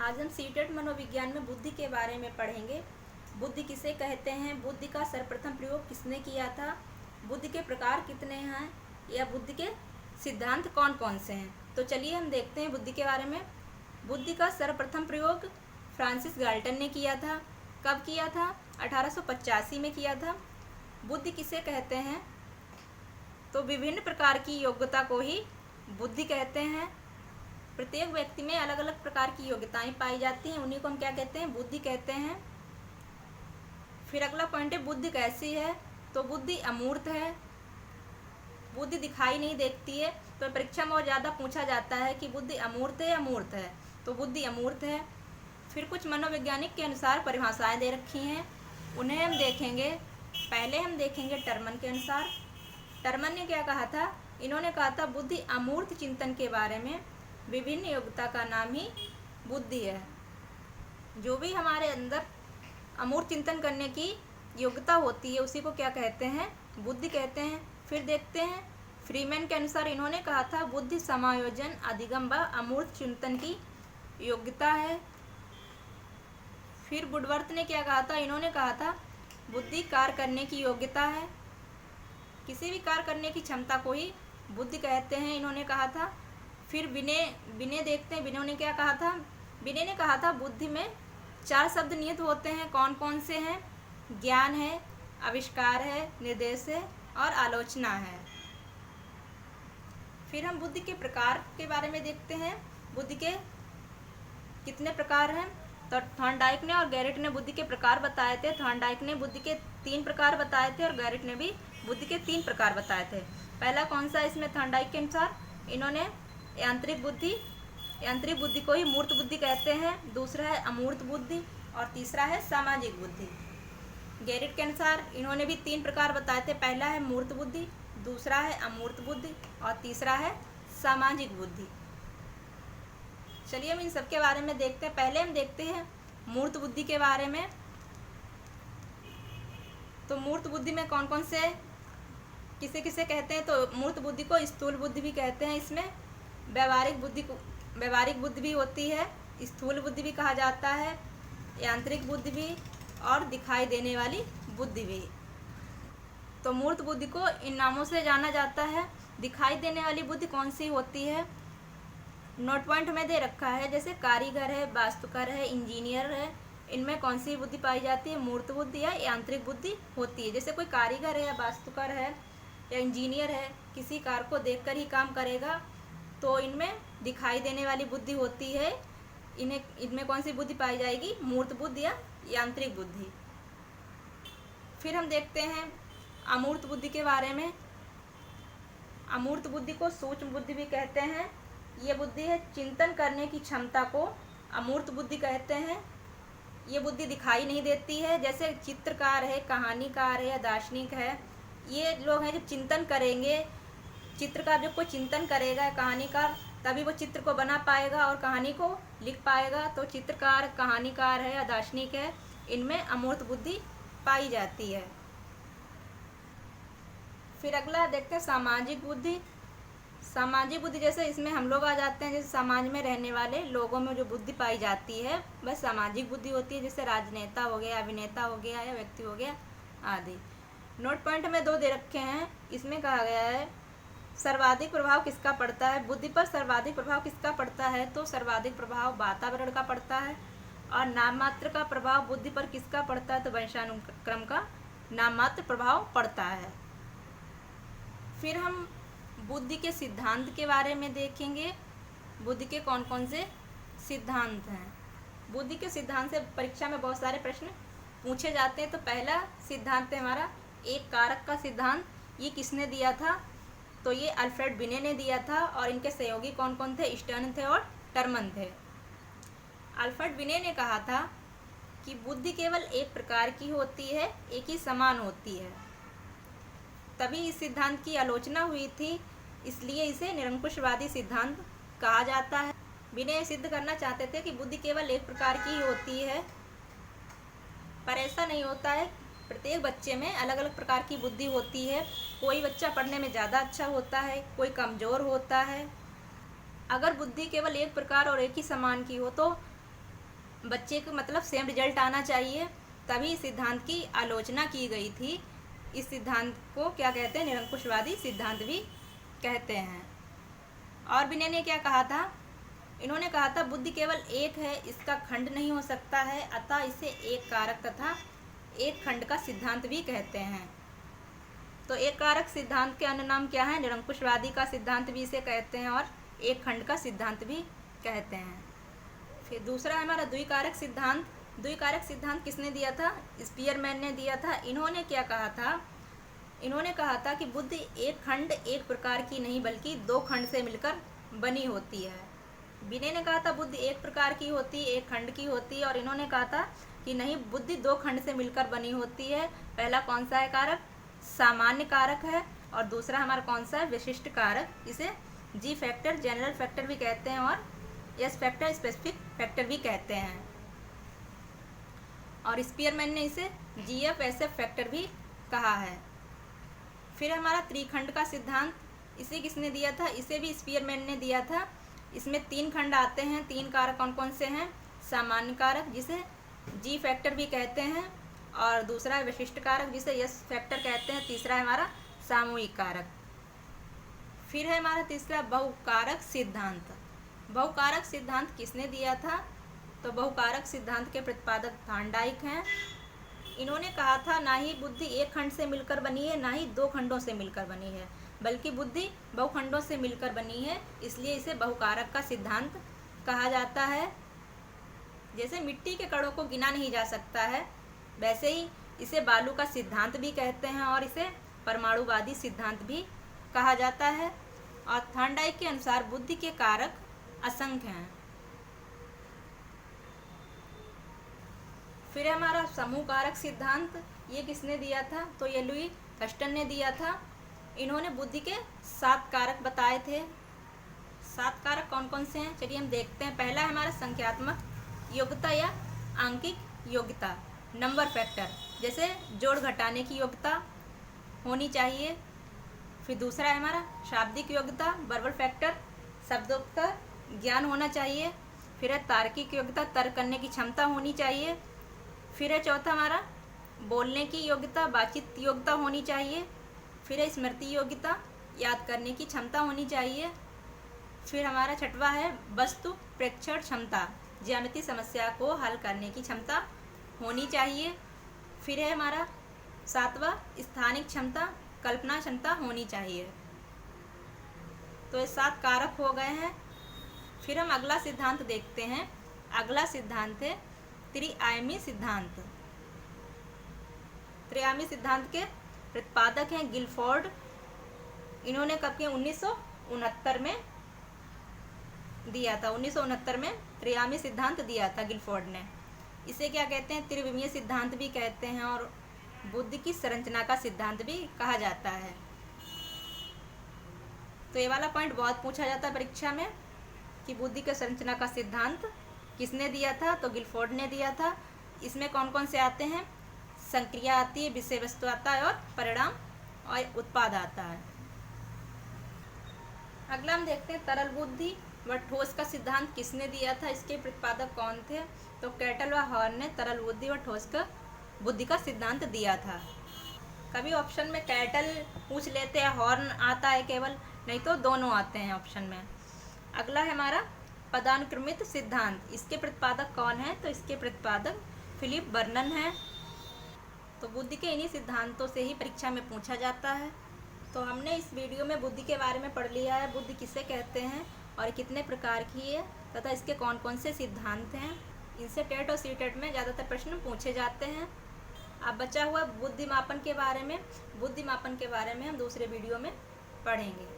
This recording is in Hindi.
आज हम सीटेट मनोविज्ञान में बुद्धि के बारे में पढ़ेंगे। बुद्धि किसे कहते हैं, बुद्धि का सर्वप्रथम प्रयोग किसने किया था, बुद्धि के प्रकार कितने हैं या बुद्धि के सिद्धांत कौन कौन से हैं। तो चलिए हम देखते हैं बुद्धि के बारे में। बुद्धि का सर्वप्रथम प्रयोग फ्रांसिस गाल्टन ने किया था। कब किया था? 1885 में किया था। बुद्धि किसे कहते हैं? तो विभिन्न प्रकार की योग्यता को ही बुद्धि कहते हैं। प्रत्येक व्यक्ति में अलग अलग प्रकार की योग्यताएं पाई जाती हैं, उन्हीं को हम क्या कहते हैं? बुद्धि कहते हैं। फिर अगला पॉइंट है बुद्धि कैसी है। तो बुद्धि अमूर्त है, बुद्धि दिखाई नहीं देखती है। तो परीक्षा में और ज़्यादा पूछा जाता है कि बुद्धि अमूर्त है या मूर्त है, तो बुद्धि अमूर्त है। फिर कुछ मनोवैज्ञानिक के अनुसार परिभाषाएं दे रखी हैं, उन्हें हम देखेंगे। पहले हम देखेंगे टर्मन के अनुसार। टर्मन ने क्या कहा था? इन्होंने कहा था बुद्धि अमूर्त चिंतन के बारे में विभिन्न योग्यता का नाम ही बुद्धि है। जो भी हमारे अंदर अमूर्त चिंतन करने की योग्यता होती है उसी को क्या कहते हैं? बुद्धि कहते हैं। फिर देखते हैं फ्रीमैन के अनुसार इन्होंने कहा था बुद्धि समायोजन, अधिगम व अमूर्त चिंतन की योग्यता है। फिर वुडवर्थ ने क्या कहा था? इन्होंने कहा था बुद्धि कार्य करने की योग्यता है, किसी भी कार्य करने की क्षमता को ही बुद्धि कहते हैं, इन्होंने कहा था। फिर विनय देखते हैं, विनय ने क्या कहा था? विनय ने कहा था बुद्धि में 4 शब्द निहित होते हैं। कौन कौन से हैं? ज्ञान है, आविष्कार है, निर्देश है और आलोचना है। फिर हम बुद्धि के प्रकार के बारे में देखते हैं। बुद्धि के कितने प्रकार हैं? तो थॉर्नडाइक ने और गैरेट ने बुद्धि के प्रकार बताए थे। थॉर्नडाइक ने बुद्धि के 3 प्रकार बताए थे और गैरेट ने भी बुद्धि के 3 प्रकार बताए थे। पहला कौन सा इसमें थॉर्नडाइक के अनुसार? इन्होंने यांत्रिक बुद्धि को ही मूर्त बुद्धि कहते हैं। दूसरा है अमूर्त बुद्धि और तीसरा है सामाजिक बुद्धि। गैरेट के अनुसार इन्होंने भी 3 प्रकार बताए थे। पहला है मूर्त बुद्धि, दूसरा है अमूर्त बुद्धि और तीसरा है सामाजिक बुद्धि। चलिए हम इन सब के बारे में देखते हैं। पहले हम देखते हैं मूर्त बुद्धि के बारे में। तो मूर्त बुद्धि में कौन कौन से किसे किसे कहते हैं? तो मूर्त बुद्धि को स्थूल बुद्धि भी कहते हैं। इसमें व्यावहारिक बुद्धि भी होती है, स्थूल बुद्धि भी कहा जाता है, यांत्रिक बुद्धि भी और दिखाई देने वाली बुद्धि भी। तो मूर्त बुद्धि को इन नामों से जाना जाता है। दिखाई देने वाली बुद्धि कौन सी होती है? नोट पॉइंट में दे रखा है, जैसे कारीगर है, वास्तुकार है, इंजीनियर है, इनमें कौन सी बुद्धि पाई जाती है? मूर्त बुद्धि या यांत्रिक बुद्धि होती है। जैसे कोई कारीगर है या वास्तुकार है या इंजीनियर है, किसी कार को देखकर ही काम करेगा, तो इनमें दिखाई देने वाली बुद्धि होती है। इनमें कौन सी बुद्धि पाई जाएगी? मूर्त बुद्धि या यांत्रिक बुद्धि। फिर हम देखते हैं अमूर्त बुद्धि के बारे में। अमूर्त बुद्धि को सूक्ष्म बुद्धि भी कहते हैं। ये बुद्धि है चिंतन करने की क्षमता को अमूर्त बुद्धि कहते हैं। ये बुद्धि दिखाई नहीं देती है। जैसे चित्रकार है, कहानीकार है या दार्शनिक है, ये लोग हैं जो चिंतन करेंगे। चित्रकार जब कोई चिंतन करेगा, कहानीकार, तभी वो चित्र को बना पाएगा और कहानी को लिख पाएगा। तो चित्रकार, कहानीकार है या दार्शनिक है, इनमें अमूर्त बुद्धि पाई जाती है। फिर अगला देखते हैं सामाजिक बुद्धि। सामाजिक बुद्धि जैसे इसमें हम लोग आ जाते हैं। जैसे समाज में रहने वाले लोगों में जो बुद्धि पाई जाती है वह सामाजिक बुद्धि होती है। जैसे राजनेता हो गया, अभिनेता हो गया या व्यक्ति हो गया आदि। नोट पॉइंट में 2 दे रखे हैं। इसमें कहा गया है सर्वाधिक प्रभाव किसका पड़ता है? बुद्धि पर सर्वाधिक प्रभाव किसका पड़ता है? तो सर्वाधिक प्रभाव वातावरण का पड़ता है। और नाम मात्र का प्रभाव बुद्धि पर किसका पड़ता है? तो वंशानुक्रम का नाम मात्र प्रभाव पड़ता है। फिर हम बुद्धि के सिद्धांत के बारे में देखेंगे। बुद्धि के कौन कौन से सिद्धांत हैं? बुद्धि के सिद्धांत से परीक्षा में बहुत सारे प्रश्न पूछे जाते हैं। तो पहला सिद्धांत है हमारा एक कारक का सिद्धांत। ये किसने दिया था? तो ये अल्फ्रेड बिने ने दिया था और इनके सहयोगी कौन कौन थे? स्टर्न थे और टर्मन थे। अल्फ्रेड बिने ने कहा था कि बुद्धि केवल एक प्रकार की होती है, एक ही समान होती है। तभी इस सिद्धांत की आलोचना हुई थी, इसलिए इसे निरंकुशवादी सिद्धांत कहा जाता है। बिने सिद्ध करना चाहते थे कि बुद्धि केवल एक प्रकार की ही होती है, पर ऐसा नहीं होता है। प्रत्येक बच्चे में अलग अलग प्रकार की बुद्धि होती है। कोई बच्चा पढ़ने में ज़्यादा अच्छा होता है, कोई कमज़ोर होता है। अगर बुद्धि केवल एक प्रकार और एक ही समान की हो तो बच्चे को मतलब सेम रिजल्ट आना चाहिए, तभी इस सिद्धांत की आलोचना की गई थी। इस सिद्धांत को क्या कहते हैं? निरंकुशवादी सिद्धांत भी कहते हैं। और विनय ने क्या कहा था? इन्होंने कहा था बुद्धि केवल एक है, इसका खंड नहीं हो सकता है, अतः इसे एक कारक तथा एक खंड का सिद्धांत भी कहते हैं। तो एक कारक सिद्धांत के अन्य नाम क्या है? निरंकुशवादी का सिद्धांत भी इसे कहते हैं और एक खंड का सिद्धांत भी कहते हैं। फिर दूसरा है हमारा द्विकारक सिद्धांत। द्विकारक सिद्धांत किसने दिया था? स्पीयरमैन ने दिया था। इन्होंने क्या कहा था? इन्होंने कहा था कि बुद्धि एक खंड एक प्रकार की नहीं बल्कि दो खंड से मिलकर बनी होती है। विनय ने कहा था बुद्धि एक प्रकार की होती, एक खंड की होती है, और इन्होंने कहा था कि नहीं, बुद्धि दो खंड से मिलकर बनी होती है। पहला कौन सा है कारक? सामान्य कारक है, और दूसरा हमारा कौन सा है? विशिष्ट कारक। इसे जी फैक्टर, जनरल फैक्टर भी कहते हैं, और एस फैक्टर, स्पेसिफिक फैक्टर भी कहते हैं। और स्पीयरमैन ने इसे जीएफ एसएफ फैक्टर भी कहा है। फिर हमारा त्रिखंड का सिद्धांत, इसे किसने दिया था? इसे भी स्पीयरमैन ने दिया था। इसमें तीन खंड आते हैं। तीन कारक कौन कौन से हैं? सामान्य कारक, जिसे जी फैक्टर भी कहते हैं, और दूसरा है विशिष्ट कारक, जिसे यस फैक्टर कहते हैं। तीसरा है हमारा सामूहिक कारक। फिर है हमारा तीसरा बहुकारक सिद्धांत। बहुकारक सिद्धांत किसने दिया था? तो बहुकारक सिद्धांत के प्रतिपादक थॉर्नडाइक हैं। इन्होंने कहा था ना ही बुद्धि एक खंड से मिलकर बनी है, ना ही दो खंडों से मिलकर बनी है, बल्कि बुद्धि बहुखंडों से मिलकर बनी है, इसलिए इसे बहुकारक का सिद्धांत कहा जाता है। जैसे मिट्टी के कणों को गिना नहीं जा सकता है, वैसे ही इसे बालू का सिद्धांत भी कहते हैं, और इसे परमाणुवादी सिद्धांत भी कहा जाता है। और थॉर्नडाइक के अनुसार बुद्धि के कारक असंख्य हैं। फिर हमारा समूह कारक सिद्धांत, ये किसने दिया था? तो ये लुई थर्स्टन ने दिया था। इन्होंने बुद्धि के 7 कारक बताए थे। 7 कारक कौन कौन से हैं? चलिए हम देखते हैं। पहला है हमारा संख्यात्मक योग्यता या आंकिक योग्यता, नंबर फैक्टर, जैसे जोड़ घटाने की योग्यता होनी चाहिए। फिर दूसरा है हमारा शाब्दिक योग्यता, वर्बल फैक्टर, शब्दों का ज्ञान होना चाहिए। फिर है तार्किक योग्यता, तर्क करने की क्षमता होनी चाहिए। फिर है चौथा हमारा बोलने की योग्यता, बातचीत योग्यता होनी चाहिए। फिर है स्मृति योग्यता, याद करने की क्षमता होनी चाहिए। फिर हमारा छठवां है वस्तु प्रेक्षण क्षमता, ज्यामितीय समस्या को हल करने की क्षमता होनी चाहिए। फिर है हमारा 7वां स्थानिक क्षमता, कल्पना क्षमता होनी चाहिए। तो ये 7 कारक हो गए हैं। फिर हम अगला सिद्धांत देखते हैं। अगला सिद्धांत है त्रिआयामी सिद्धांत। त्रिआयामी सिद्धांत के प्रतिपादक हैं गिलफोर्ड। इन्होंने कब के 1969 में दिया था। 1969 में त्रिआयामी सिद्धांत दिया था गिलफोर्ड ने। इसे क्या कहते हैं? त्रिविमीय सिद्धांत भी कहते हैं, और बुद्धि की संरचना का सिद्धांत भी कहा जाता है। तो ये वाला पॉइंट बहुत पूछा जाता है परीक्षा में कि बुद्धि के संरचना का सिद्धांत किसने दिया था? तो गिलफोर्ड ने दिया था। इसमें कौन कौन से आते हैं? संक्रिया आती है, विषय वस्तु आता है, और परिणाम और उत्पाद आता है। अगला हम देखते हैं तरल बुद्धि व ठोस का सिद्धांत किसने दिया था? इसके प्रतिपादक कौन थे? तो कैटल व हॉर्न ने तरल बुद्धि व ठोस का बुद्धि का सिद्धांत दिया था। कभी ऑप्शन में कैटल पूछ लेते हैं, हॉर्न आता है केवल, नहीं तो दोनों आते हैं ऑप्शन में। अगला है हमारा पदानुक्रमित सिद्धांत। इसके प्रतिपादक कौन है? तो इसके प्रतिपादक फिलिप बर्नन है। तो बुद्धि के इन्हीं सिद्धांतों से ही परीक्षा में पूछा जाता है। तो हमने इस वीडियो में बुद्धि के बारे में पढ़ लिया है, बुद्धि किसे कहते हैं और कितने प्रकार की है, तथा इसके कौन कौन से सिद्धांत हैं। इनसे टेट और सीटेट में ज़्यादातर प्रश्न पूछे जाते हैं। अब बचा हुआ बुद्धिमापन के बारे में हम दूसरे वीडियो में पढ़ेंगे।